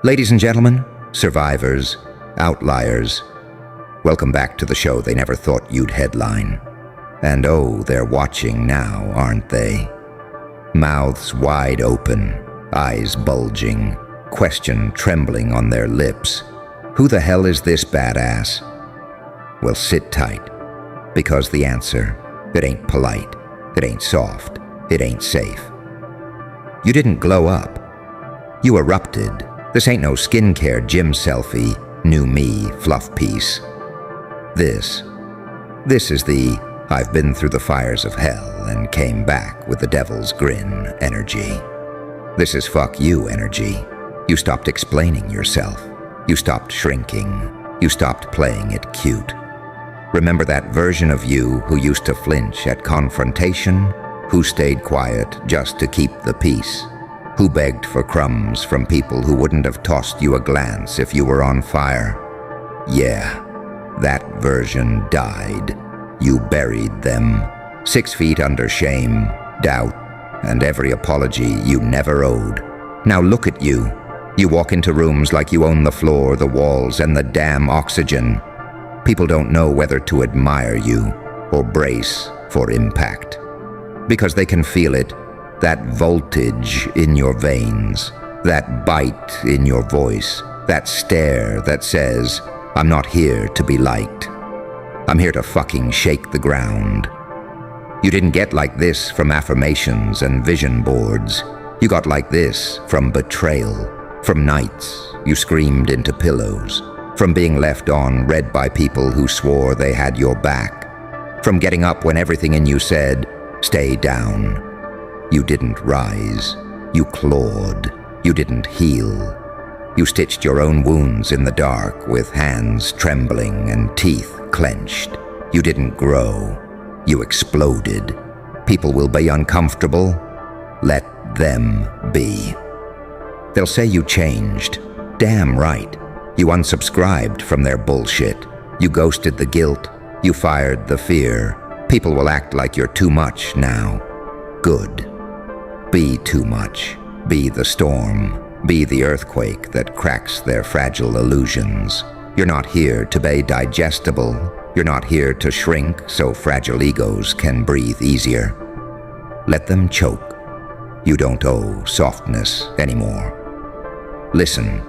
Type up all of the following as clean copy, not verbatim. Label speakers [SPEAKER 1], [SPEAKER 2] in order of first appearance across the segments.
[SPEAKER 1] Ladies and gentlemen, survivors, outliers, welcome back to the show they never thought you'd headline. And oh, they're watching now, aren't they? Mouths wide open, eyes bulging, question trembling on their lips. Who the hell is this badass? Well, sit tight, because the answer, it ain't polite, it ain't soft, it ain't safe. You didn't glow up. You erupted. This ain't no skincare gym selfie, new me fluff piece. This is the I've been through the fires of hell and came back with the devil's grin energy. This is fuck you energy. You stopped explaining yourself. You stopped shrinking. You stopped playing it cute. Remember that version of you who used to flinch at confrontation? Who stayed quiet just to keep the peace? Who begged for crumbs from people who wouldn't have tossed you a glance if you were on fire? Yeah, that version died. You buried them, 6 feet under shame, doubt, and every apology you never owed. Now look at you. You walk into rooms like you own the floor, the walls, and the damn oxygen. People don't know whether to admire you or brace for impact. Because they can feel it, that voltage in your veins, that bite in your voice, that stare that says, I'm not here to be liked. I'm here to fucking shake the ground. You didn't get like this from affirmations and vision boards. You got like this from betrayal, from nights you screamed into pillows, from being left on read by people who swore they had your back, from getting up when everything in you said, stay down. You didn't rise. You clawed. You didn't heal. You stitched your own wounds in the dark with hands trembling and teeth clenched. You didn't grow. You exploded. People will be uncomfortable. Let them be. They'll say you changed. Damn right. You unsubscribed from their bullshit. You ghosted the guilt. You fired the fear. People will act like you're too much now. Good. Be too much. Be the storm. Be the earthquake that cracks their fragile illusions. You're not here to be digestible. You're not here to shrink so fragile egos can breathe easier. Let them choke. You don't owe softness anymore. Listen,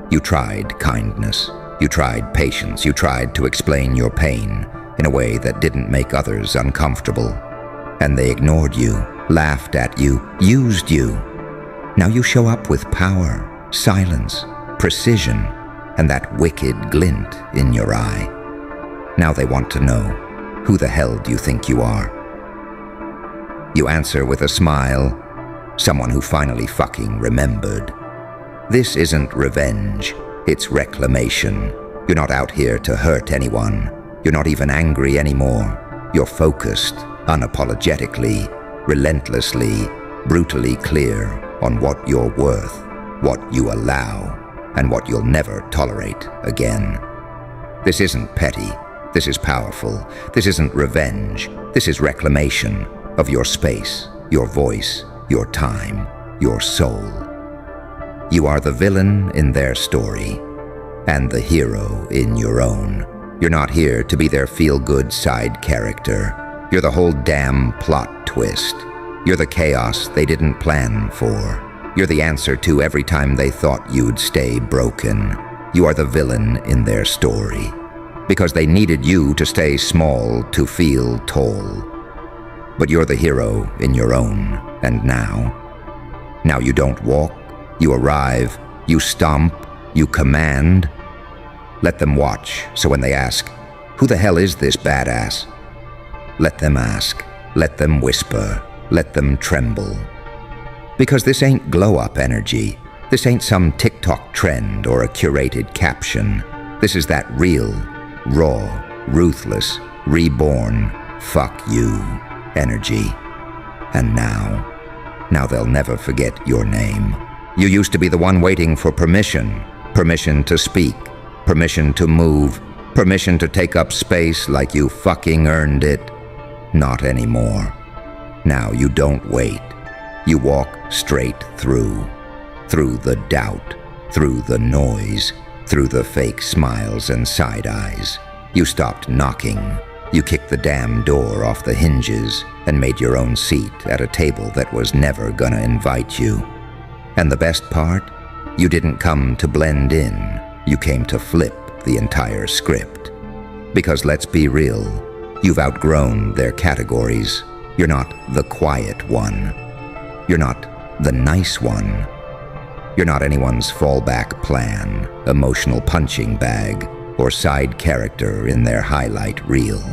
[SPEAKER 1] you tried kindness. You tried patience. You tried to explain your pain in a way that didn't make others uncomfortable. And they ignored you, laughed at you, used you. Now you show up with power, silence, precision, and that wicked glint in your eye. Now they want to know, who the hell do you think you are? You answer with a smile, someone who finally fucking remembered. This isn't revenge, it's reclamation. You're not out here to hurt anyone. You're not even angry anymore. You're focused, unapologetically, relentlessly, brutally clear on what you're worth, what you allow, and what you'll never tolerate again. This isn't petty. This is powerful. This isn't revenge. This is reclamation of your space, your voice, your time, your soul. You are the villain in their story and the hero in your own. You're not here to be their feel-good side character. You're the whole damn plot twist. You're the chaos they didn't plan for. You're the answer to every time they thought you'd stay broken. You are the villain in their story. Because they needed you to stay small to feel tall. But you're the hero in your own, and now? Now you don't walk, you arrive, you stomp, you command. Let them watch, so when they ask, who the hell is this badass? Let them ask, let them whisper, let them tremble. Because this ain't glow-up energy. This ain't some TikTok trend or a curated caption. This is that real, raw, ruthless, reborn, fuck you energy. And now they'll never forget your name. You used to be the one waiting for permission. Permission to speak, permission to move, permission to take up space like you fucking earned it. Not anymore. Now you don't wait. You walk straight through the doubt, through the noise, through the fake smiles and side eyes. You stopped knocking. You kicked the damn door off the hinges and made your own seat at a table that was never gonna invite you. And the best part? You didn't come to blend in. You came to flip the entire script. Because let's be real, you've outgrown their categories. You're not the quiet one. You're not the nice one. You're not anyone's fallback plan, emotional punching bag, or side character in their highlight reel.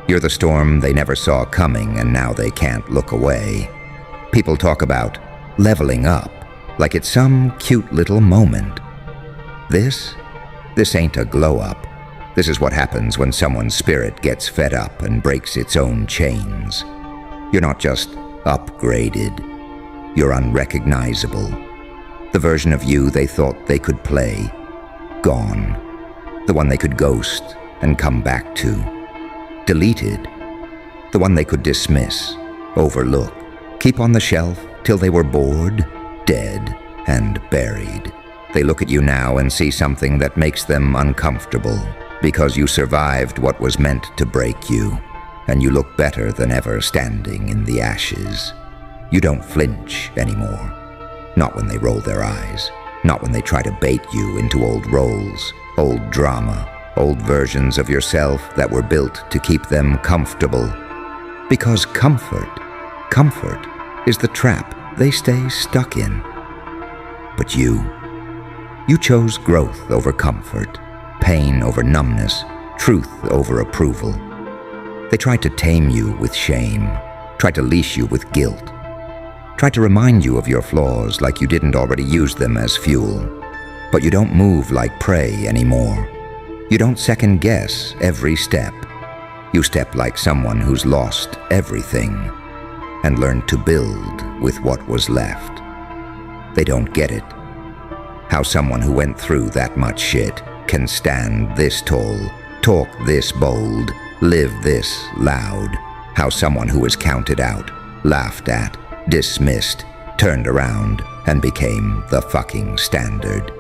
[SPEAKER 1] You're the storm they never saw coming and now they can't look away. People talk about leveling up like it's some cute little moment. This ain't a glow up. This is what happens when someone's spirit gets fed up and breaks its own chains. You're not just upgraded. You're unrecognizable. The version of you they thought they could play, gone. The one they could ghost and come back to. Deleted. The one they could dismiss, overlook, keep on the shelf till they were bored, dead, and buried. They look at you now and see something that makes them uncomfortable because you survived what was meant to break you, and you look better than ever standing in the ashes. You don't flinch anymore. Not when they roll their eyes. Not when they try to bait you into old roles, old drama, old versions of yourself that were built to keep them comfortable. Because comfort is the trap they stay stuck in. But you chose growth over comfort, pain over numbness, truth over approval. They tried to tame you with shame, tried to leash you with guilt, tried to remind you of your flaws like you didn't already use them as fuel. But you don't move like prey anymore. You don't second guess every step. You step like someone who's lost everything and learned to build with what was left. They don't get it. How someone who went through that much shit can stand this tall, talk this bold, live this loud. How someone who was counted out, laughed at, dismissed, turned around, and became the fucking standard.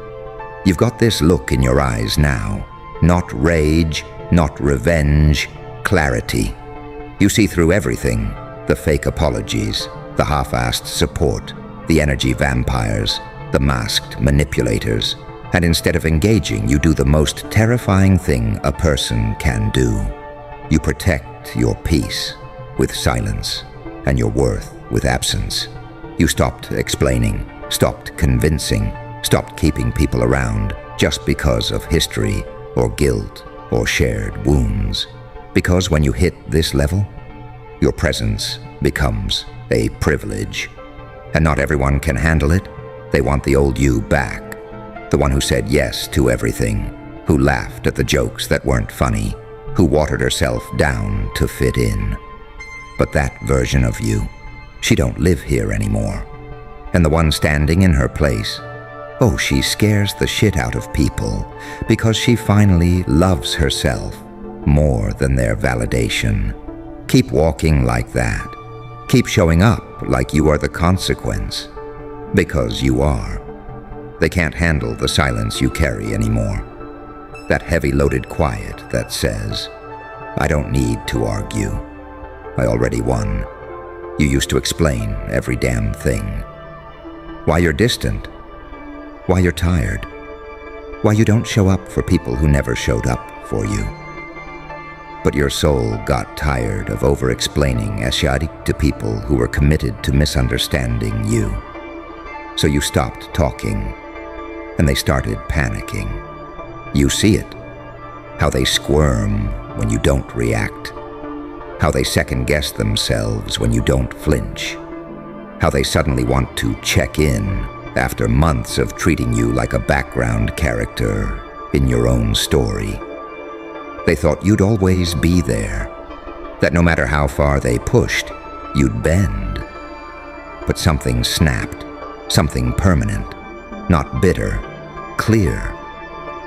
[SPEAKER 1] You've got this look in your eyes now. Not rage, not revenge, clarity. You see through everything, the fake apologies, the half-assed support, the energy vampires, the masked manipulators, and instead of engaging, you do the most terrifying thing a person can do. You protect your peace with silence and your worth with absence. You stopped explaining, stopped convincing, stopped keeping people around just because of history or guilt or shared wounds. Because when you hit this level, your presence becomes a privilege. And not everyone can handle it. They want the old you back. The one who said yes to everything, who laughed at the jokes that weren't funny, who watered herself down to fit in. But that version of you, she don't live here anymore. And the one standing in her place, oh, she scares the shit out of people because she finally loves herself more than their validation. Keep walking like that. Keep showing up like you are the consequence. Because you are. They can't handle the silence you carry anymore. That heavy-loaded quiet that says, I don't need to argue. I already won. You used to explain every damn thing. Why you're distant. Why you're tired. Why you don't show up for people who never showed up for you. But your soul got tired of over-explaining archetype to people who were committed to misunderstanding you. So you stopped talking, and they started panicking. You see it, how they squirm when you don't react, how they second-guess themselves when you don't flinch, how they suddenly want to check in after months of treating you like a background character in your own story. They thought you'd always be there, that no matter how far they pushed, you'd bend. But something snapped, something permanent, not bitter, clear.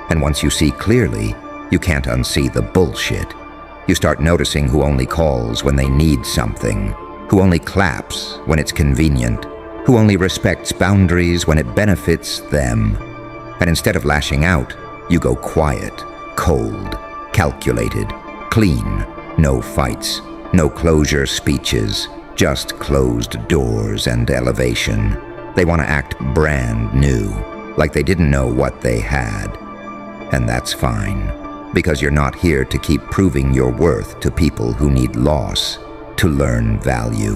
[SPEAKER 1] And once you see clearly, you can't unsee the bullshit. You start noticing who only calls when they need something, who only claps when it's convenient, who only respects boundaries when it benefits them. And instead of lashing out, you go quiet, cold, calculated, clean. No fights, no closure speeches, just closed doors and elevation. They want to act brand new, like they didn't know what they had. And that's fine, because you're not here to keep proving your worth to people who need loss to learn value.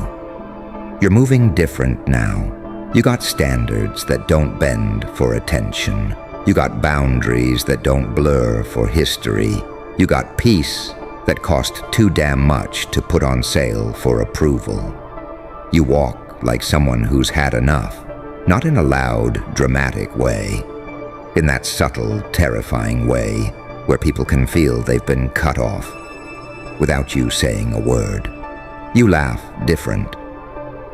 [SPEAKER 1] You're moving different now. You got standards that don't bend for attention. You got boundaries that don't blur for history. You got peace that cost too damn much to put on sale for approval. You walk like someone who's had enough, not in a loud, dramatic way, in that subtle, terrifying way where people can feel they've been cut off without you saying a word. You laugh different,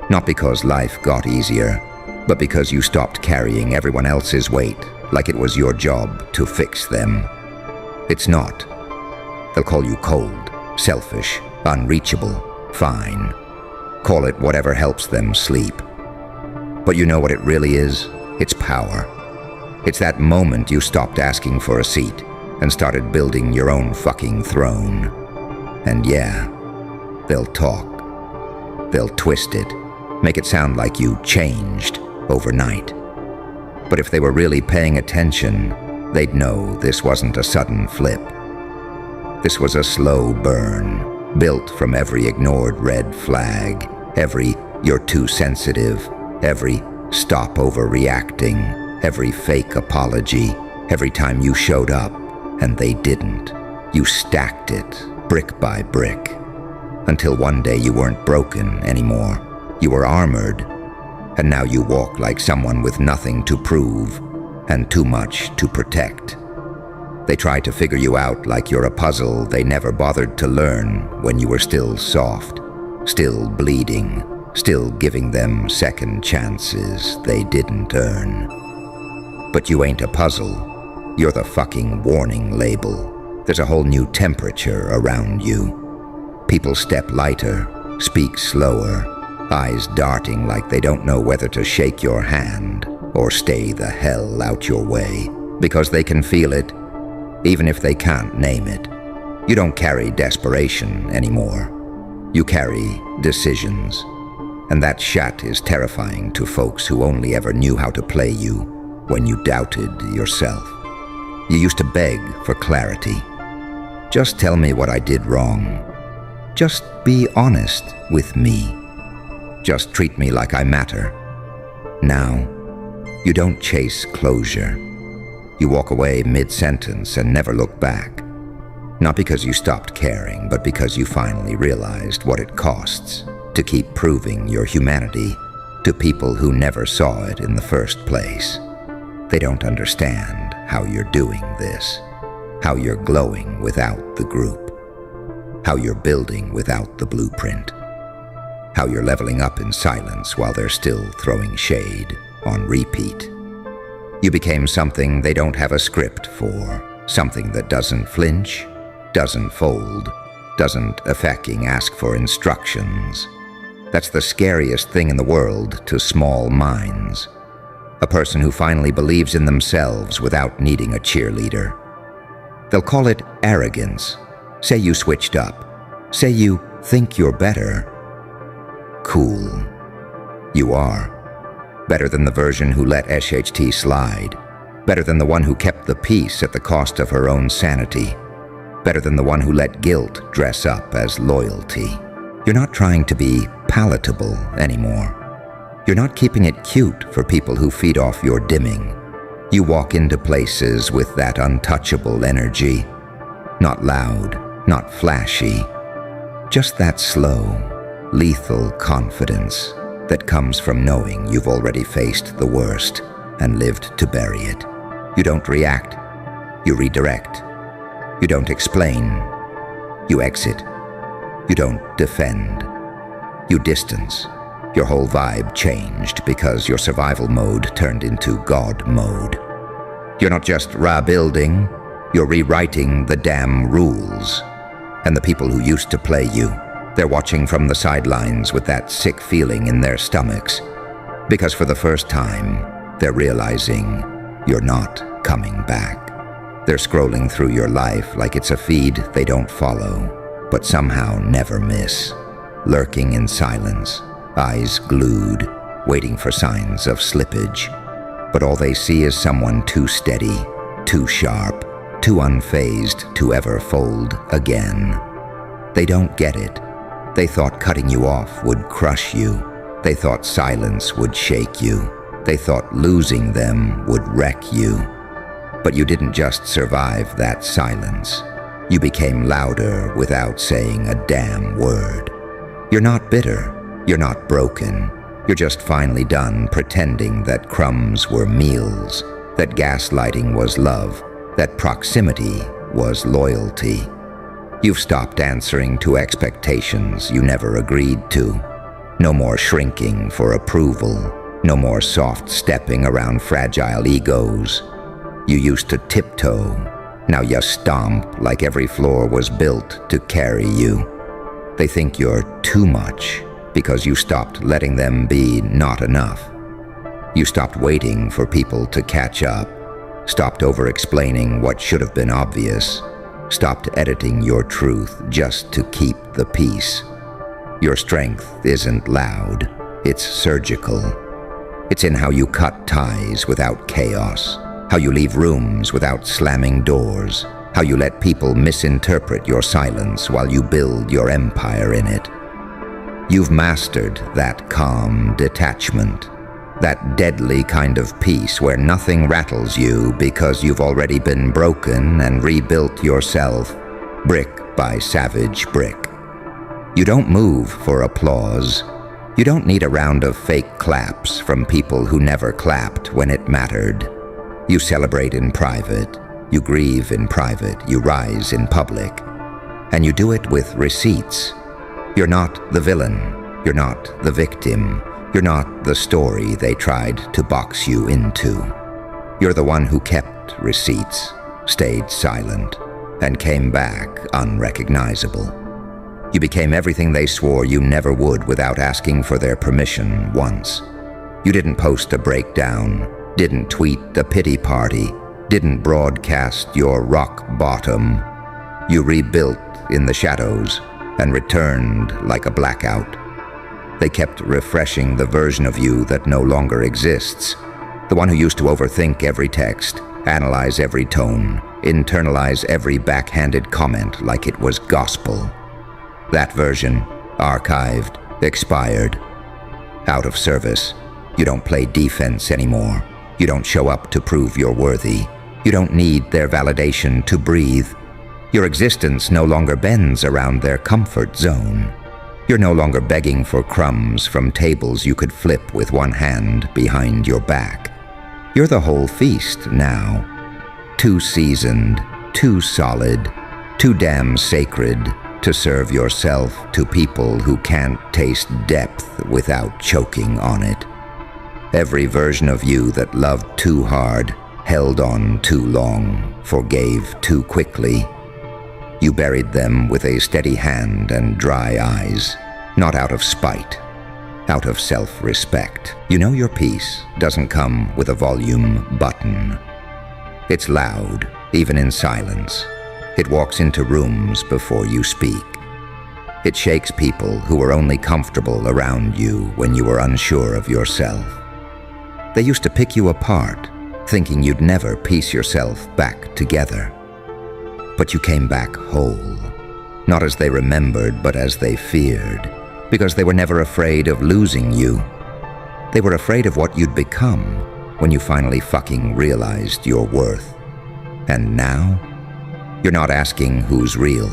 [SPEAKER 1] not because life got easier, but because you stopped carrying everyone else's weight like it was your job to fix them. It's not. They'll call you cold, selfish, unreachable. Fine. Call it whatever helps them sleep. But you know what it really is? It's power. It's that moment you stopped asking for a seat and started building your own fucking throne. And yeah, they'll talk. They'll twist it, make it sound like you changed overnight. But if they were really paying attention, they'd know this wasn't a sudden flip. This was a slow burn, built from every ignored red flag, every "you're too sensitive," every "stop overreacting," every fake apology, every time you showed up and they didn't. You stacked it, brick by brick, until one day you weren't broken anymore. You were armored, and now you walk like someone with nothing to prove and too much to protect. They try to figure you out like you're a puzzle they never bothered to learn when you were still soft, still bleeding, still giving them second chances they didn't earn. But you ain't a puzzle. You're the fucking warning label. There's a whole new temperature around you. People step lighter, speak slower, eyes darting like they don't know whether to shake your hand or stay the hell out your way, because they can feel it, even if they can't name it. You don't carry desperation anymore. You carry decisions. And that shat is terrifying to folks who only ever knew how to play you when you doubted yourself. You used to beg for clarity. Just tell me what I did wrong. Just be honest with me. Just treat me like I matter. Now, you don't chase closure. You walk away mid-sentence and never look back. Not because you stopped caring, but because you finally realized what it costs to keep proving your humanity to people who never saw it in the first place. They don't understand how you're doing this, how you're glowing without the group, how you're building without the blueprint, how you're leveling up in silence while they're still throwing shade on repeat. You became something they don't have a script for, something that doesn't flinch, doesn't fold, doesn't fucking ask for instructions. That's the scariest thing in the world to small minds. A person who finally believes in themselves without needing a cheerleader. They'll call it arrogance. Say you switched up. Say you think you're better. Cool. You are. Better than the version who let SHT slide. Better than the one who kept the peace at the cost of her own sanity. Better than the one who let guilt dress up as loyalty. You're not trying to be palatable anymore. You're not keeping it cute for people who feed off your dimming. You walk into places with that untouchable energy. Not loud, not flashy. Just that slow, lethal confidence that comes from knowing you've already faced the worst and lived to bury it. You don't react. You redirect. You don't explain. You exit. You don't defend. You distance. Your whole vibe changed because your survival mode turned into God mode. You're not just rebuilding, you're rewriting the damn rules. And the people who used to play you, they're watching from the sidelines with that sick feeling in their stomachs. Because for the first time, they're realizing you're not coming back. They're scrolling through your life like it's a feed they don't follow, but somehow never miss. Lurking in silence, eyes glued, waiting for signs of slippage. But all they see is someone too steady, too sharp, too unfazed to ever fold again. They don't get it. They thought cutting you off would crush you. They thought silence would shake you. They thought losing them would wreck you. But you didn't just survive that silence. You became louder without saying a damn word. You're not bitter. You're not broken. You're just finally done pretending that crumbs were meals, that gaslighting was love, that proximity was loyalty. You've stopped answering to expectations you never agreed to. No more shrinking for approval. No more soft stepping around fragile egos. You used to tiptoe. Now you stomp like every floor was built to carry you. They think you're too much because you stopped letting them be not enough. You stopped waiting for people to catch up. Stopped over-explaining what should have been obvious. Stopped editing your truth just to keep the peace. Your strength isn't loud, it's surgical. It's in how you cut ties without chaos, how you leave rooms without slamming doors, how you let people misinterpret your silence while you build your empire in it. You've mastered that calm detachment, that deadly kind of peace where nothing rattles you because you've already been broken and rebuilt yourself, brick by savage brick. You don't move for applause. You don't need a round of fake claps from people who never clapped when it mattered. You celebrate in private, you grieve in private, you rise in public, and you do it with receipts. You're not the villain, you're not the victim, you're not the story they tried to box you into. You're the one who kept receipts, stayed silent, and came back unrecognizable. You became everything they swore you never would without asking for their permission once. You didn't post a breakdown, didn't tweet a pity party, didn't broadcast your rock bottom. You rebuilt in the shadows and returned like a blackout. They kept refreshing the version of you that no longer exists, the one who used to overthink every text, analyze every tone, internalize every backhanded comment like it was gospel. That version, archived, expired, out of service. You don't play defense anymore. You don't show up to prove you're worthy. You don't need their validation to breathe. Your existence no longer bends around their comfort zone. You're no longer begging for crumbs from tables you could flip with one hand behind your back. You're the whole feast now. Too seasoned, too solid, too damn sacred to serve yourself to people who can't taste depth without choking on it. Every version of you that loved too hard, held on too long, forgave too quickly, you buried them with a steady hand and dry eyes, not out of spite, out of self-respect. You know your peace doesn't come with a volume button. It's loud, even in silence. It walks into rooms before you speak. It shakes people who were only comfortable around you when you were unsure of yourself. They used to pick you apart, thinking you'd never piece yourself back together. But you came back whole, not as they remembered, but as they feared, because they were never afraid of losing you. They were afraid of what you'd become when you finally fucking realized your worth. And now, you're not asking who's real.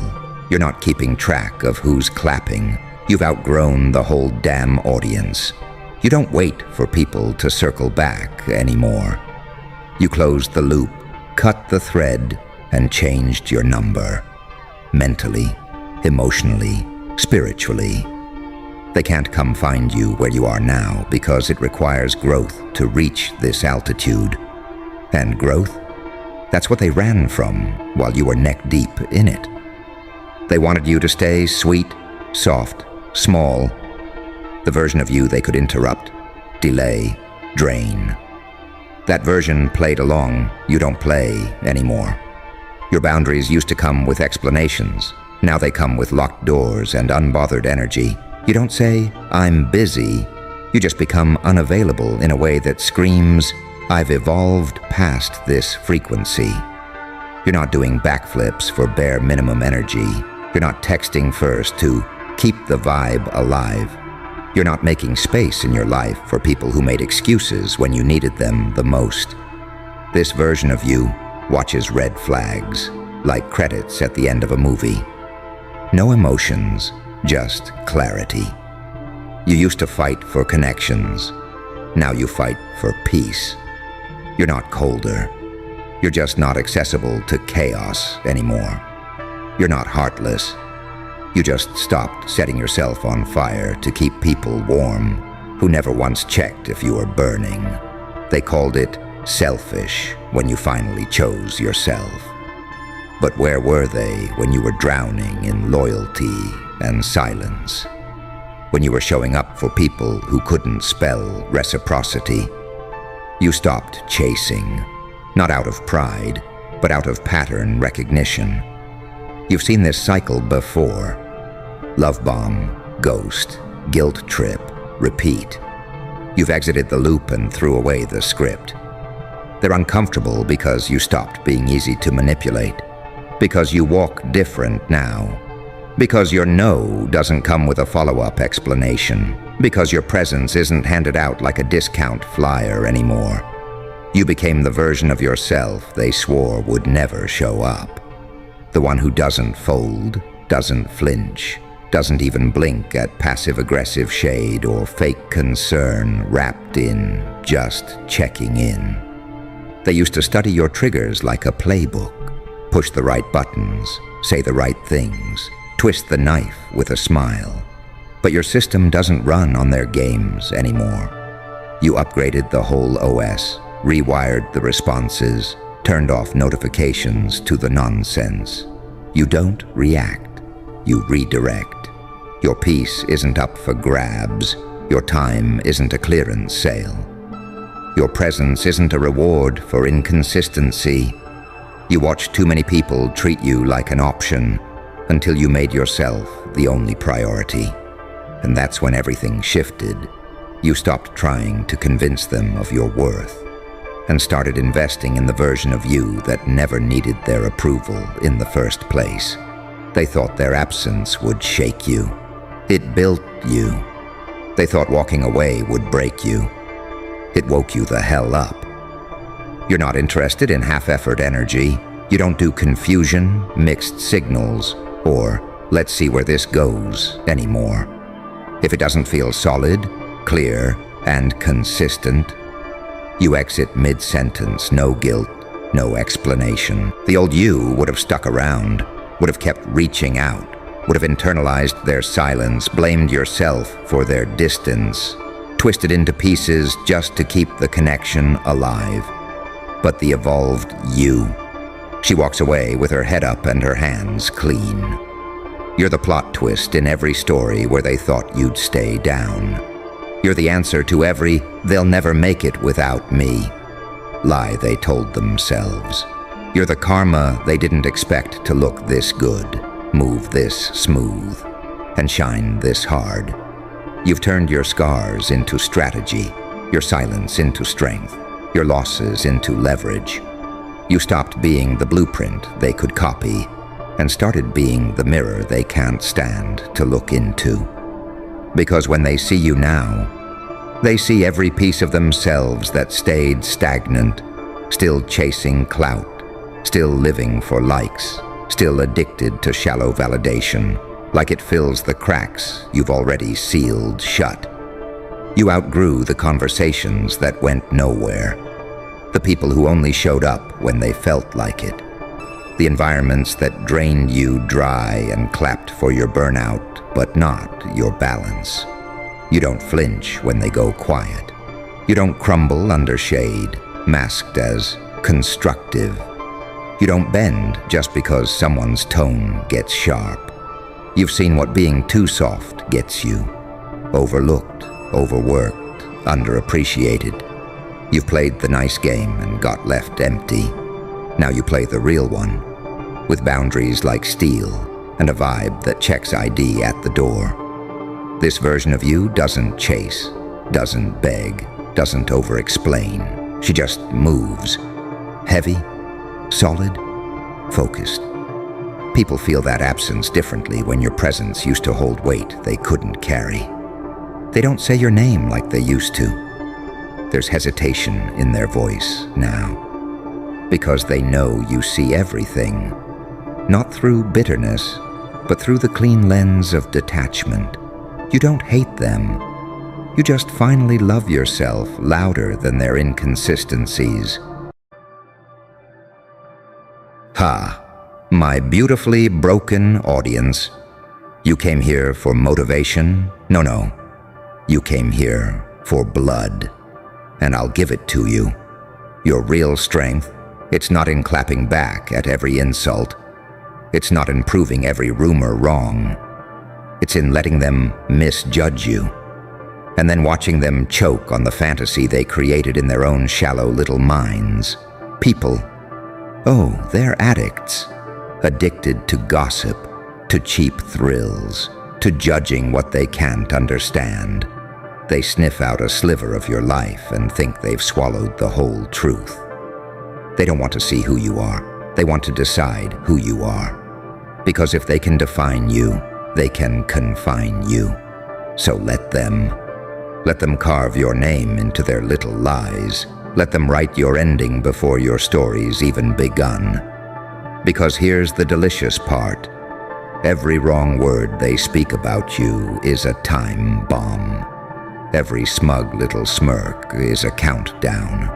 [SPEAKER 1] You're not keeping track of who's clapping. You've outgrown the whole damn audience. You don't wait for people to circle back anymore. You closed the loop, cut the thread, and changed your number. Mentally, emotionally, spiritually. They can't come find you where you are now because it requires growth to reach this altitude. And growth? That's what they ran from while you were neck deep in it. They wanted you to stay sweet, soft, small, the version of you they could interrupt, delay, drain. That version played along, you don't play anymore. Your boundaries used to come with explanations. Now they come with locked doors and unbothered energy. You don't say, "I'm busy." You just become unavailable in a way that screams, "I've evolved past this frequency." You're not doing backflips for bare minimum energy. You're not texting first to keep the vibe alive. You're not making space in your life for people who made excuses when you needed them the most. This version of you watches red flags, like credits at the end of a movie. No emotions, just clarity. You used to fight for connections. Now you fight for peace. You're not colder. You're just not accessible to chaos anymore. You're not heartless. You just stopped setting yourself on fire to keep people warm who never once checked if you were burning. They called it selfish when you finally chose yourself. But where were they when you were drowning in loyalty and silence? When you were showing up for people who couldn't spell reciprocity? You stopped chasing, not out of pride, but out of pattern recognition. You've seen this cycle before. Love bomb, ghost, guilt trip, repeat. You've exited the loop and threw away the script. They're uncomfortable because you stopped being easy to manipulate, because you walk different now, because your no doesn't come with a follow-up explanation, because your presence isn't handed out like a discount flyer anymore. You became the version of yourself they swore would never show up. The one who doesn't fold, doesn't flinch, doesn't even blink at passive-aggressive shade or fake concern wrapped in just checking in. They used to study your triggers like a playbook, push the right buttons, say the right things, twist the knife with a smile. But your system doesn't run on their games anymore. You upgraded the whole OS, rewired the responses, turned off notifications to the nonsense. You don't react, you redirect. Your peace isn't up for grabs. Your time isn't a clearance sale. Your presence isn't a reward for inconsistency. You watched too many people treat you like an option until you made yourself the only priority. And that's when everything shifted. You stopped trying to convince them of your worth and started investing in the version of you that never needed their approval in the first place. They thought their absence would shake you. It built you. They thought walking away would break you. It woke you the hell up. You're not interested in half-effort energy. You don't do confusion, mixed signals, or let's see where this goes anymore. If it doesn't feel solid, clear, and consistent, you exit mid-sentence, no guilt, no explanation. The old you would have stuck around, would have kept reaching out, would have internalized their silence, blamed yourself for their distance, twisted into pieces just to keep the connection alive. But the evolved you, she walks away with her head up and her hands clean. You're the plot twist in every story where they thought you'd stay down. You're the answer to every "they'll never make it without me" lie they told themselves. You're the karma they didn't expect to look this good, move this smooth, and shine this hard. You've turned your scars into strategy, your silence into strength, your losses into leverage. You stopped being the blueprint they could copy and started being the mirror they can't stand to look into. Because when they see you now, they see every piece of themselves that stayed stagnant, still chasing clout, still living for likes, still addicted to shallow validation, like it fills the cracks you've already sealed shut. You outgrew the conversations that went nowhere, the people who only showed up when they felt like it, the environments that drained you dry and clapped for your burnout, but not your balance. You don't flinch when they go quiet. You don't crumble under shade, masked as constructive. You don't bend just because someone's tone gets sharp. You've seen what being too soft gets you. Overlooked, overworked, underappreciated. You've played the nice game and got left empty. Now you play the real one, with boundaries like steel and a vibe that checks ID at the door. This version of you doesn't chase, doesn't beg, doesn't over-explain. She just moves. Heavy, solid, focused. People feel that absence differently when your presence used to hold weight they couldn't carry. They don't say your name like they used to. There's hesitation in their voice now, because they know you see everything, not through bitterness, but through the clean lens of detachment. You don't hate them. You just finally love yourself louder than their inconsistencies. Ha, my beautifully broken audience. You came here for motivation? No. You came here for blood, and I'll give it to you. Your real strength, it's not in clapping back at every insult. It's not in proving every rumor wrong. It's in letting them misjudge you, and then watching them choke on the fantasy they created in their own shallow little minds. People, oh, they're addicts, addicted to gossip, to cheap thrills, to judging what they can't understand. They sniff out a sliver of your life and think they've swallowed the whole truth. They don't want to see who you are. They want to decide who you are. Because if they can define you, they can confine you. So let them carve your name into their little lies. Let them write your ending before your story's even begun. Because here's the delicious part. Every wrong word they speak about you is a time bomb. Every smug little smirk is a countdown.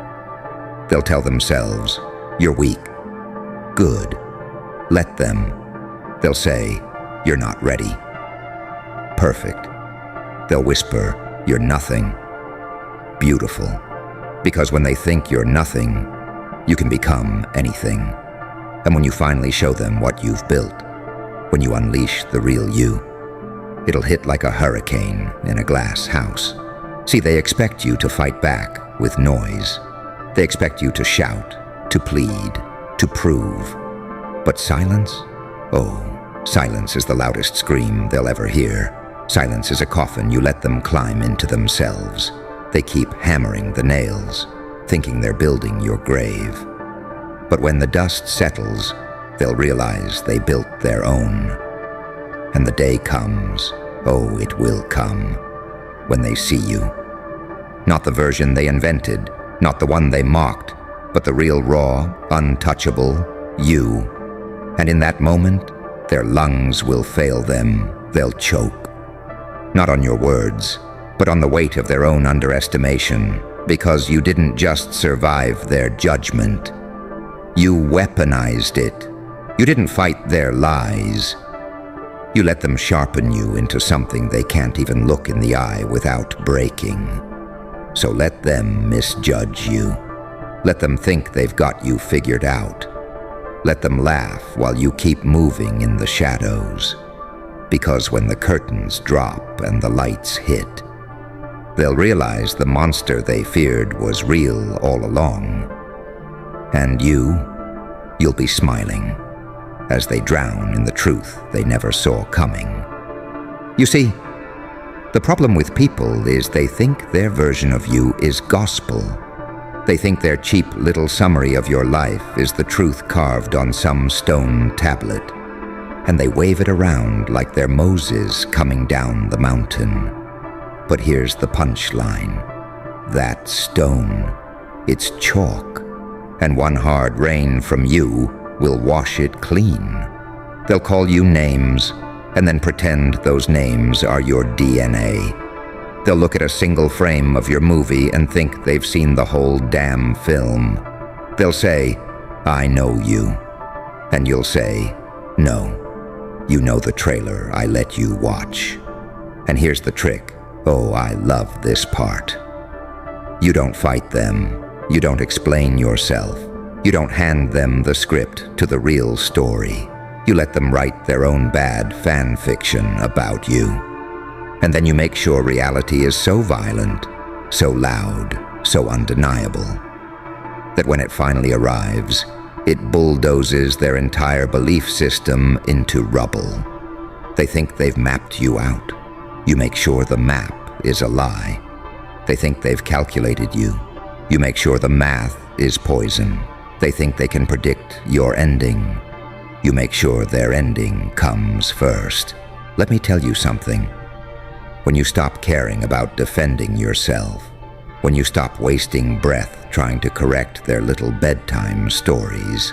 [SPEAKER 1] They'll tell themselves, you're weak. Good. Let them. They'll say, you're not ready. Perfect. They'll whisper, you're nothing. Beautiful. Because when they think you're nothing, you can become anything. And when you finally show them what you've built, when you unleash the real you, it'll hit like a hurricane in a glass house. See, they expect you to fight back with noise. They expect you to shout, to plead, to prove. But silence? Oh, silence is the loudest scream they'll ever hear. Silence is a coffin you let them climb into themselves. They keep hammering the nails, thinking they're building your grave. But when the dust settles, they'll realize they built their own. And the day comes, oh, it will come, when they see you. Not the version they invented, not the one they mocked, but the real raw, untouchable you. And in that moment, their lungs will fail them, they'll choke. Not on your words, but on the weight of their own underestimation, because you didn't just survive their judgment. You weaponized it. You didn't fight their lies. You let them sharpen you into something they can't even look in the eye without breaking. So let them misjudge you. Let them think they've got you figured out. Let them laugh while you keep moving in the shadows. Because when the curtains drop and the lights hit, they'll realize the monster they feared was real all along. And you'll be smiling as they drown in the truth they never saw coming. You see, the problem with people is they think their version of you is gospel. They think their cheap little summary of your life is the truth carved on some stone tablet, and they wave it around like they're Moses coming down the mountain. But here's the punchline. That stone, it's chalk, and one hard rain from you will wash it clean. They'll call you names, and then pretend those names are your DNA. They'll look at a single frame of your movie and think they've seen the whole damn film. They'll say, I know you. And you'll say, no, you know the trailer I let you watch. And here's the trick. Oh, I love this part. You don't fight them. You don't explain yourself. You don't hand them the script to the real story. You let them write their own bad fan fiction about you. And then you make sure reality is so violent, so loud, so undeniable, that when it finally arrives, it bulldozes their entire belief system into rubble. They think they've mapped you out. You make sure the map is a lie. They think they've calculated you. You make sure the math is poison. They think they can predict your ending. You make sure their ending comes first. Let me tell you something. When you stop caring about defending yourself, when you stop wasting breath trying to correct their little bedtime stories,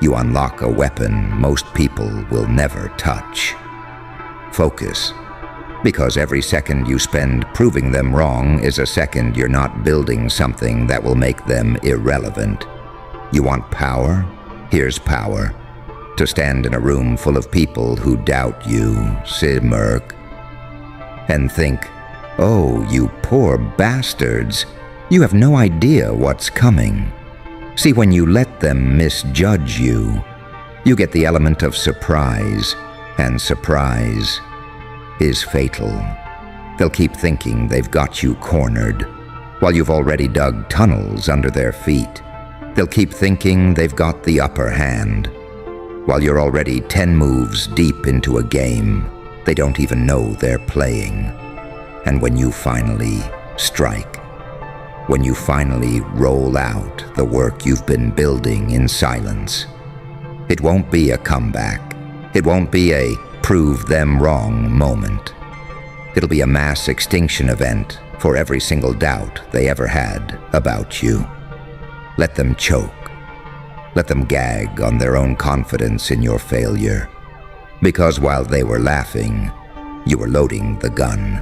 [SPEAKER 1] you unlock a weapon most people will never touch. Focus. Because every second you spend proving them wrong is a second you're not building something that will make them irrelevant. You want power? Here's power. To stand in a room full of people who doubt you, smirk, and think, "Oh, you poor bastards, you have no idea what's coming." See, when you let them misjudge you, you get the element of surprise, and surprise is fatal. They'll keep thinking they've got you cornered, while you've already dug tunnels under their feet. They'll keep thinking they've got the upper hand, while you're already 10 moves deep into a game they don't even know they're playing. And when you finally strike, when you finally roll out the work you've been building in silence, it won't be a comeback. It won't be a prove them wrong moment. It'll be a mass extinction event for every single doubt they ever had about you. Let them choke. Let them gag on their own confidence in your failure. Because while they were laughing, you were loading the gun.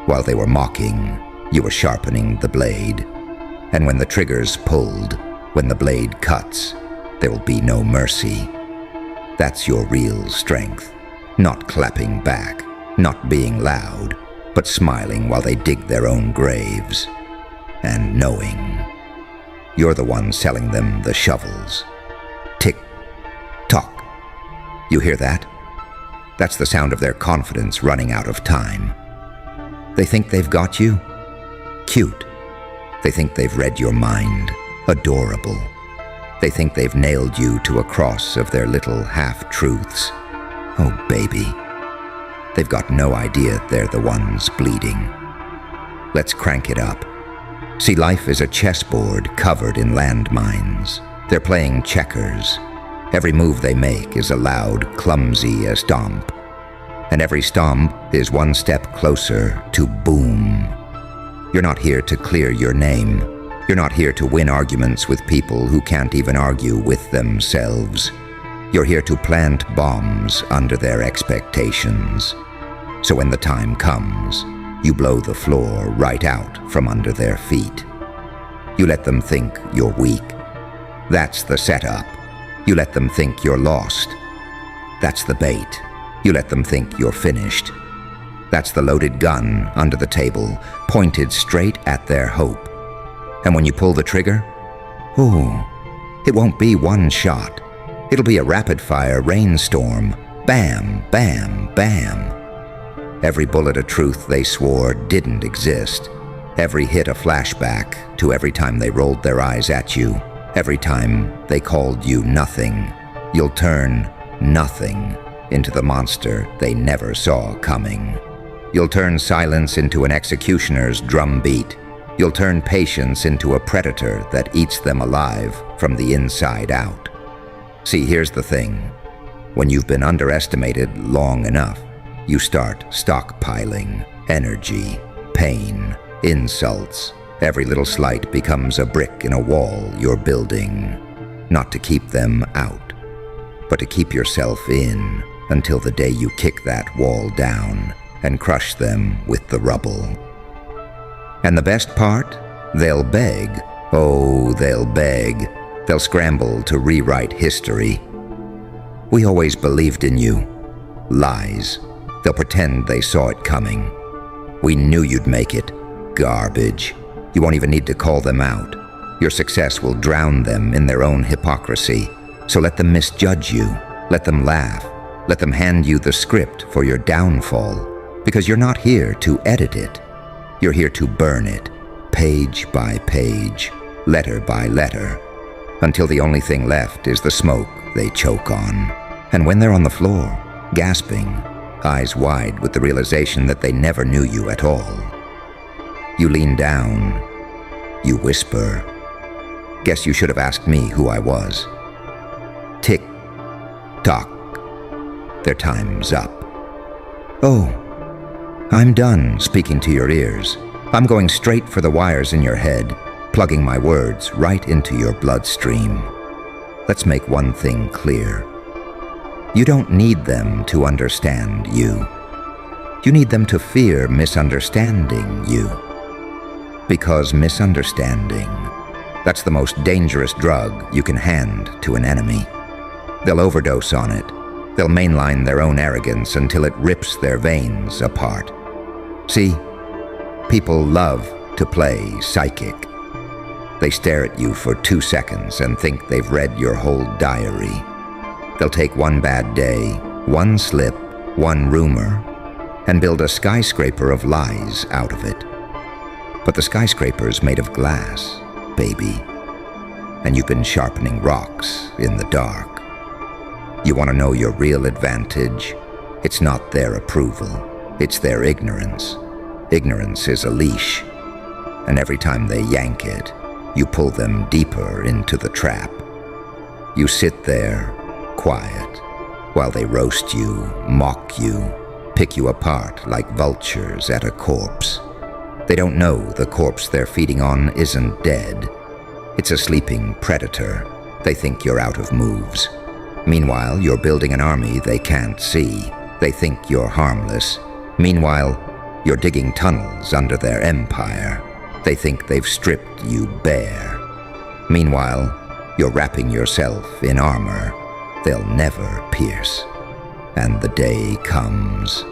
[SPEAKER 1] While they were mocking, you were sharpening the blade. And when the trigger's pulled, when the blade cuts, there will be no mercy. That's your real strength. Not clapping back, not being loud, but smiling while they dig their own graves. And knowing you're the one selling them the shovels. Tick, tock. You hear that? That's the sound of their confidence running out of time. They think they've got you? Cute. They think they've read your mind. Adorable. They think they've nailed you to a cross of their little half-truths. Oh, baby. They've got no idea they're the ones bleeding. Let's crank it up. See, life is a chessboard covered in landmines. They're playing checkers. Every move they make is a loud, clumsy stomp. And every stomp is one step closer to boom. You're not here to clear your name. You're not here to win arguments with people who can't even argue with themselves. You're here to plant bombs under their expectations. So when the time comes, you blow the floor right out from under their feet. You let them think you're weak. That's the setup. You let them think you're lost. That's the bait. You let them think you're finished. That's the loaded gun under the table, pointed straight at their hope. And when you pull the trigger, it won't be one shot. It'll be a rapid-fire rainstorm. Bam, bam, bam. Every bullet a truth they swore didn't exist. Every hit a flashback to every time they rolled their eyes at you. Every time they called you nothing. You'll turn nothing into the monster they never saw coming. You'll turn silence into an executioner's drumbeat. You'll turn patience into a predator that eats them alive from the inside out. See, here's the thing. When you've been underestimated long enough, you start stockpiling energy, pain, insults. Every little slight becomes a brick in a wall you're building, not to keep them out, but to keep yourself in until the day you kick that wall down and crush them with the rubble. And the best part? They'll beg. Oh, they'll beg. They'll scramble to rewrite history. We always believed in you. Lies. They'll pretend they saw it coming. We knew you'd make it. Garbage. You won't even need to call them out. Your success will drown them in their own hypocrisy. So let them misjudge you. Let them laugh. Let them hand you the script for your downfall. Because you're not here to edit it. You're here to burn it, page by page, letter by letter, until the only thing left is the smoke they choke on. And when they're on the floor, gasping, eyes wide with the realization that they never knew you at all, you lean down, you whisper, "Guess you should have asked me who I was." Tick, tock, their time's up. "Oh, I'm done speaking to your ears. I'm going straight for the wires in your head, plugging my words right into your bloodstream. Let's make one thing clear. You don't need them to understand you. You need them to fear misunderstanding you. Because misunderstanding, that's the most dangerous drug you can hand to an enemy. They'll overdose on it. They'll mainline their own arrogance until it rips their veins apart. See, people love to play psychic. They stare at you for 2 seconds and think they've read your whole diary. They'll take one bad day, one slip, one rumor, and build a skyscraper of lies out of it. But the skyscraper's made of glass, baby, and you've been sharpening rocks in the dark. You want to know your real advantage? It's not their approval, it's their ignorance. Ignorance is a leash, and every time they yank it, you pull them deeper into the trap. You sit there, quiet, while they roast you, mock you, pick you apart like vultures at a corpse. They don't know the corpse they're feeding on isn't dead. It's a sleeping predator. They think you're out of moves. Meanwhile, you're building an army they can't see. They think you're harmless. Meanwhile, you're digging tunnels under their empire. They think they've stripped you bare. Meanwhile, you're wrapping yourself in armor they'll never pierce. And the day comes.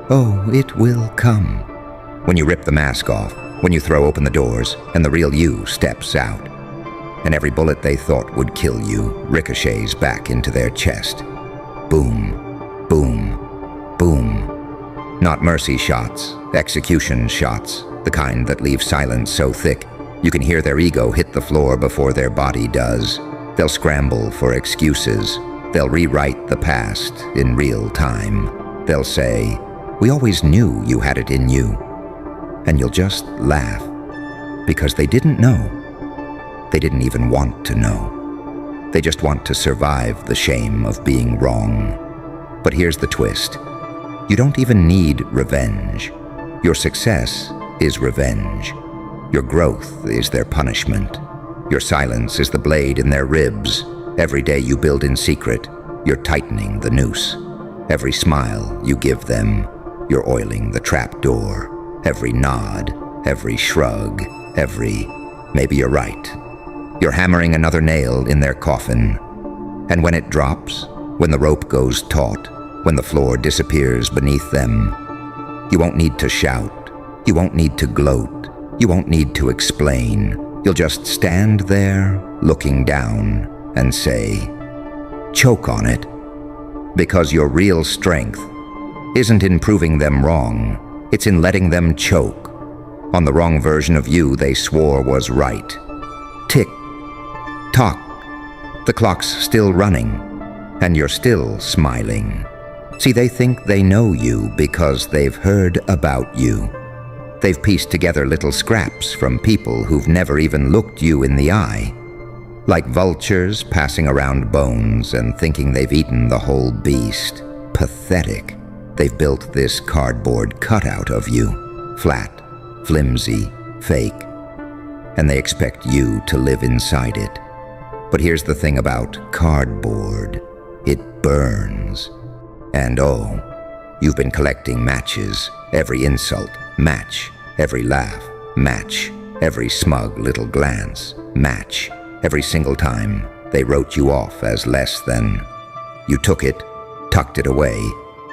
[SPEAKER 1] Oh, it will come. When you rip the mask off, when you throw open the doors, and the real you steps out. And every bullet they thought would kill you ricochets back into their chest. Boom, boom, boom. Not mercy shots, execution shots, the kind that leave silence so thick you can hear their ego hit the floor before their body does. They'll scramble for excuses. They'll rewrite the past in real time. They'll say, "We always knew you had it in you." And you'll just laugh, because they didn't know. They didn't even want to know. They just want to survive the shame of being wrong. But here's the twist. You don't even need revenge. Your success is revenge. Your growth is their punishment. Your silence is the blade in their ribs. Every day you build in secret, you're tightening the noose. Every smile you give them, you're oiling the trap door. Every nod, every shrug, maybe you're right. You're hammering another nail in their coffin. And when it drops, when the rope goes taut, when the floor disappears beneath them, you won't need to shout. You won't need to gloat. You won't need to explain. You'll just stand there, looking down, and say, "Choke on it." Because your real strength isn't in proving them wrong. It's in letting them choke on the wrong version of you they swore was right. Tick, tock, the clock's still running, and you're still smiling. See, they think they know you because they've heard about you. They've pieced together little scraps from people who've never even looked you in the eye. Like vultures passing around bones and thinking they've eaten the whole beast. Pathetic. They've built this cardboard cutout of you. Flat, flimsy, fake. And they expect you to live inside it. But here's the thing about cardboard. It burns. And oh, you've been collecting matches. Every insult, match. Every laugh, match. Every smug little glance, match. Every single time they wrote you off as less than. You took it, tucked it away,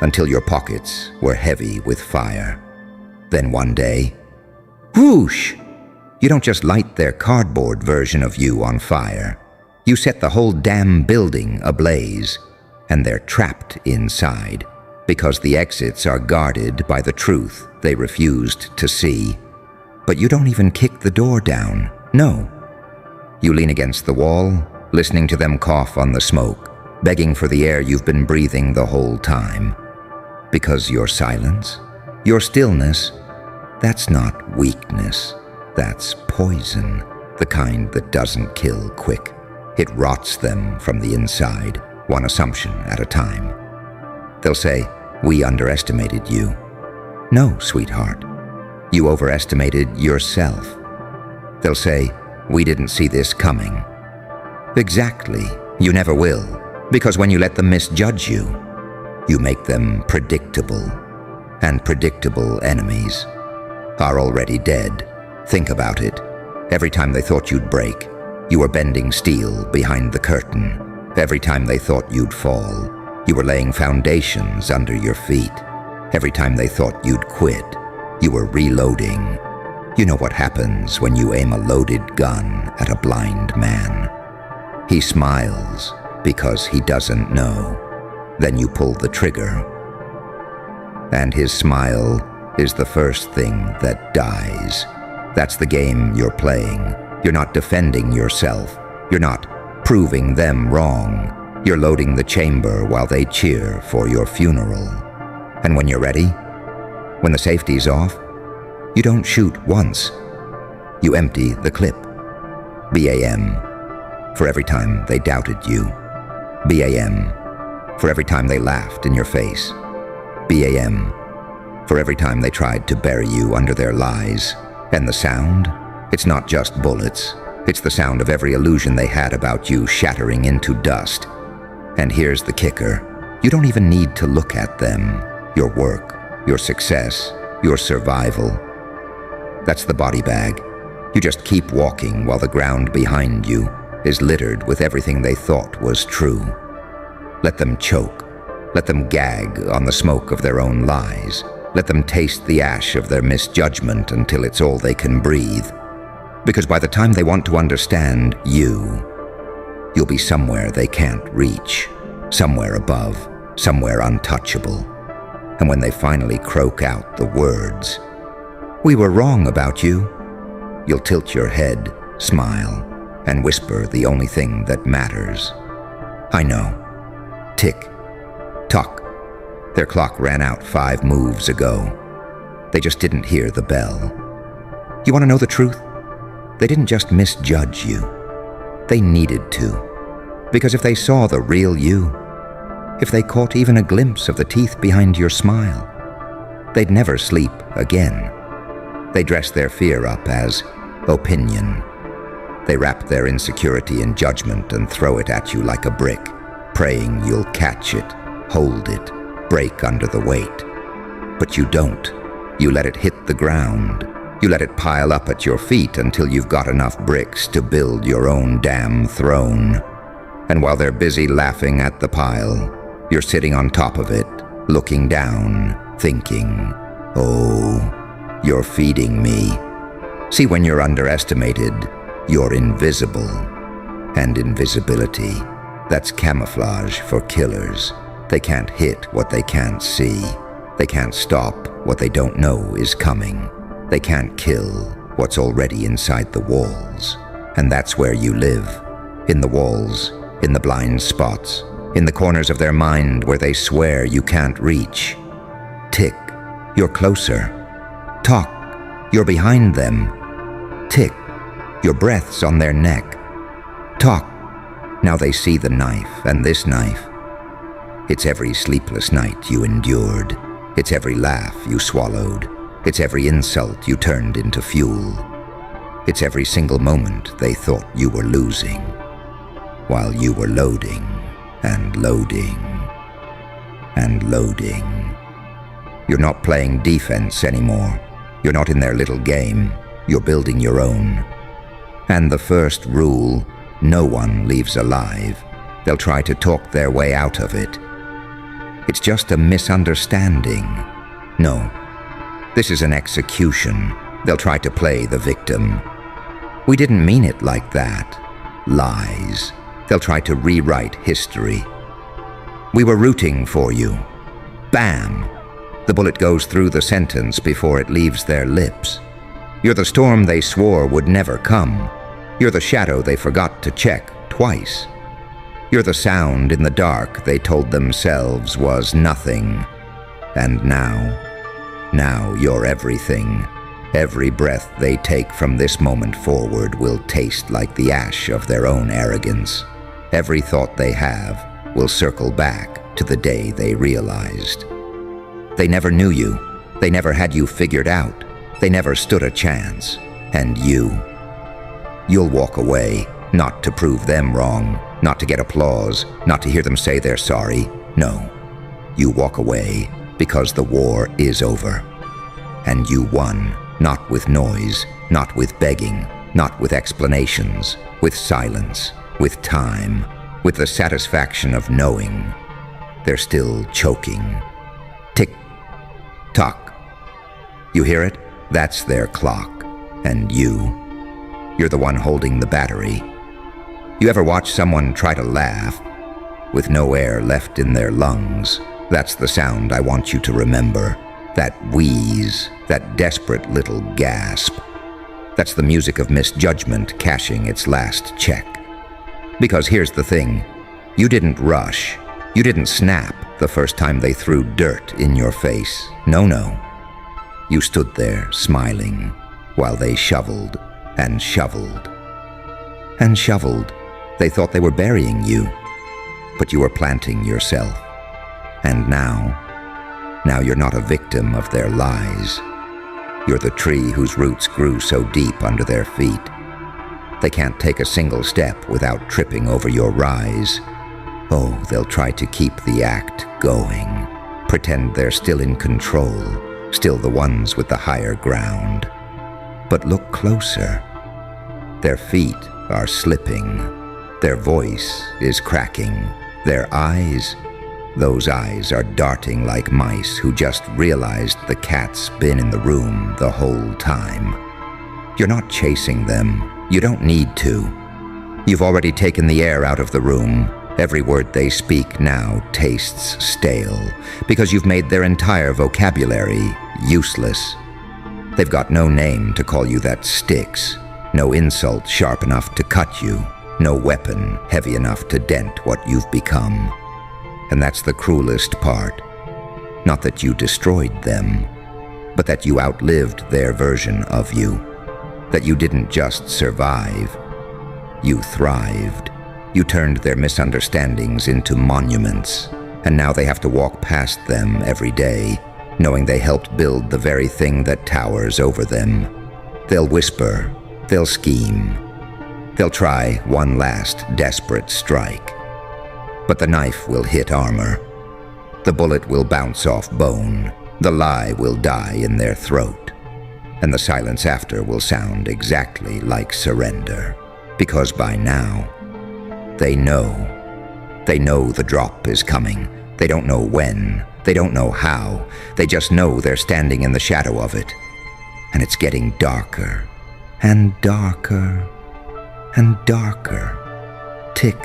[SPEAKER 1] until your pockets were heavy with fire. Then one day, whoosh! You don't just light their cardboard version of you on fire. You set the whole damn building ablaze, and they're trapped inside because the exits are guarded by the truth they refused to see. But you don't even kick the door down. No. You lean against the wall, listening to them cough on the smoke, begging for the air you've been breathing the whole time. Because your silence, your stillness, that's not weakness. That's poison, the kind that doesn't kill quick. It rots them from the inside, one assumption at a time. They'll say, "We underestimated you." No, sweetheart. You overestimated yourself. They'll say, "We didn't see this coming." Exactly. You never will, because when you let them misjudge you, you make them predictable. And predictable enemies are already dead. Think about it. Every time they thought you'd break, you were bending steel behind the curtain. Every time they thought you'd fall, you were laying foundations under your feet. Every time they thought you'd quit, you were reloading. You know what happens when you aim a loaded gun at a blind man. He smiles because he doesn't know. Then you pull the trigger. And his smile is the first thing that dies. That's the game you're playing. You're not defending yourself. You're not proving them wrong. You're loading the chamber while they cheer for your funeral. And when you're ready, when the safety's off, you don't shoot once. You empty the clip. BAM. For every time they doubted you. BAM. For every time they laughed in your face. BAM. For every time they tried to bury you under their lies. And the sound? It's not just bullets. It's the sound of every illusion they had about you shattering into dust. And here's the kicker. You don't even need to look at them. Your work, your success, your survival. That's the body bag. You just keep walking while the ground behind you is littered with everything they thought was true. Let them choke. Let them gag on the smoke of their own lies. Let them taste the ash of their misjudgment until it's all they can breathe. Because by the time they want to understand you, you'll be somewhere they can't reach, somewhere above, somewhere untouchable. And when they finally croak out the words, "We were wrong about you," you'll tilt your head, smile, and whisper the only thing that matters. I know. Tick. Tock. Their clock ran out 5 moves ago. They just didn't hear the bell. You want to know the truth? They didn't just misjudge you. They needed to. Because if they saw the real you, if they caught even a glimpse of the teeth behind your smile, they'd never sleep again. They dress their fear up as opinion. They wrap their insecurity in judgment and throw it at you like a brick, praying you'll catch it, hold it, break under the weight. But you don't. You let it hit the ground. You let it pile up at your feet until you've got enough bricks to build your own damn throne. And while they're busy laughing at the pile, you're sitting on top of it, looking down, thinking, "Oh, you're feeding me." See, when you're underestimated, you're invisible. And invisibility, that's camouflage for killers. They can't hit what they can't see. They can't stop what they don't know is coming. They can't kill what's already inside the walls. And that's where you live. In the walls, in the blind spots, in the corners of their mind where they swear you can't reach. Tick, you're closer. Talk, you're behind them. Tick, your breath's on their neck. Talk, now they see the knife, and this knife. It's every sleepless night you endured. It's every laugh you swallowed. It's every insult you turned into fuel. It's every single moment they thought you were losing, while you were loading and loading and loading. You're not playing defense anymore. You're not in their little game. You're building your own. And the first rule, no one leaves alive. They'll try to talk their way out of it. It's just a misunderstanding. No, this is an execution. They'll try to play the victim. We didn't mean it like that. Lies. They'll try to rewrite history. We were rooting for you. Bam! The bullet goes through the sentence before it leaves their lips. You're the storm they swore would never come. You're the shadow they forgot to check twice. You're the sound in the dark they told themselves was nothing. And now you're everything. Every breath they take from this moment forward will taste like the ash of their own arrogance. Every thought they have will circle back to the day they realized. They never knew you. They never had you figured out. They never stood a chance. And you'll walk away, not to prove them wrong, not to get applause, not to hear them say they're sorry. No, you walk away because the war is over. And you won, not with noise, not with begging, not with explanations, with silence, with time, with the satisfaction of knowing they're still choking. Tick, tock. You hear it? That's their clock. And you're the one holding the battery. You ever watch someone try to laugh with no air left in their lungs? That's the sound I want you to remember. That wheeze, that desperate little gasp. That's the music of misjudgment cashing its last check. Because here's the thing, you didn't rush, you didn't snap the first time they threw dirt in your face. No. You stood there smiling while they shoveled and shoveled and shoveled. They thought they were burying you, but you were planting yourself. And now you're not a victim of their lies. You're the tree whose roots grew so deep under their feet. They can't take a single step without tripping over your rise. Oh, they'll try to keep the act going, pretend they're still in control, still the ones with the higher ground. But look closer. Their feet are slipping. Their voice is cracking. Their eyes, those eyes are darting like mice who just realized the cat's been in the room the whole time. You're not chasing them. You don't need to. You've already taken the air out of the room. Every word they speak now tastes stale, because you've made their entire vocabulary useless. They've got no name to call you that sticks, no insult sharp enough to cut you, no weapon heavy enough to dent what you've become. And that's the cruelest part. Not that you destroyed them, but that you outlived their version of you. That you didn't just survive, you thrived. You turned their misunderstandings into monuments, and now they have to walk past them every day, knowing they helped build the very thing that towers over them. They'll whisper, they'll scheme, they'll try one last desperate strike. But the knife will hit armor, the bullet will bounce off bone, the lie will die in their throat, and the silence after will sound exactly like surrender, because by now, they know the drop is coming. They don't know when, they don't know how, they just know they're standing in the shadow of it. And it's getting darker, and darker, and darker. Tick,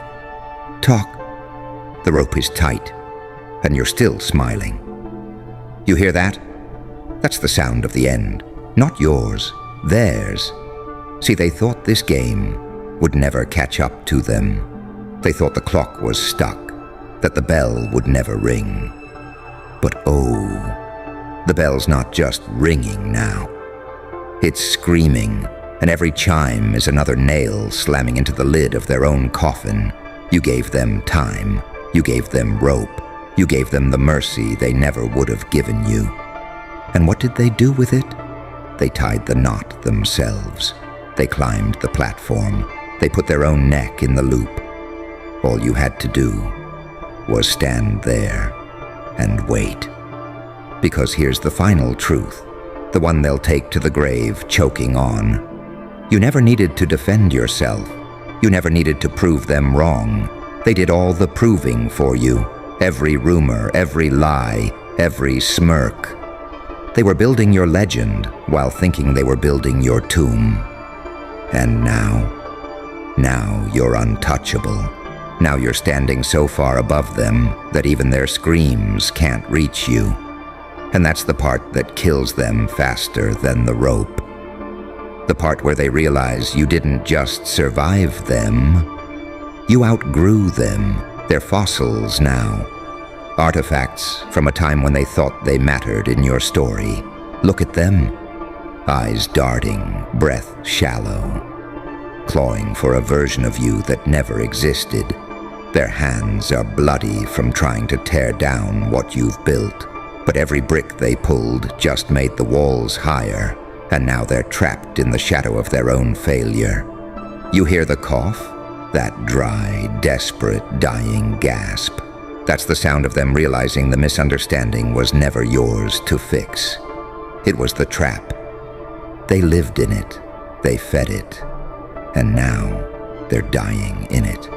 [SPEAKER 1] tock. The rope is tight, and you're still smiling. You hear that? That's the sound of the end. Not yours, theirs. See, they thought this game would never catch up to them. They thought the clock was stuck, that the bell would never ring. But oh, the bell's not just ringing now. It's screaming, and every chime is another nail slamming into the lid of their own coffin. You gave them time, you gave them rope, you gave them the mercy they never would have given you. And what did they do with it? They tied the knot themselves. They climbed the platform. They put their own neck in the loop. All you had to do was stand there and wait. Because here's the final truth, the one they'll take to the grave choking on. You never needed to defend yourself. You never needed to prove them wrong. They did all the proving for you. Every rumor, every lie, every smirk. They were building your legend while thinking they were building your tomb. And now you're untouchable. Now you're standing so far above them that even their screams can't reach you. And that's the part that kills them faster than the rope. The part where they realize you didn't just survive them, you outgrew them. They're fossils now. Artifacts from a time when they thought they mattered in your story. Look at them. Eyes darting, breath shallow, clawing for a version of you that never existed. Their hands are bloody from trying to tear down what you've built, but every brick they pulled just made the walls higher, and now they're trapped in the shadow of their own failure. You hear the cough? That dry, desperate, dying gasp. That's the sound of them realizing the misunderstanding was never yours to fix. It was the trap. They lived in it, they fed it, and now they're dying in it.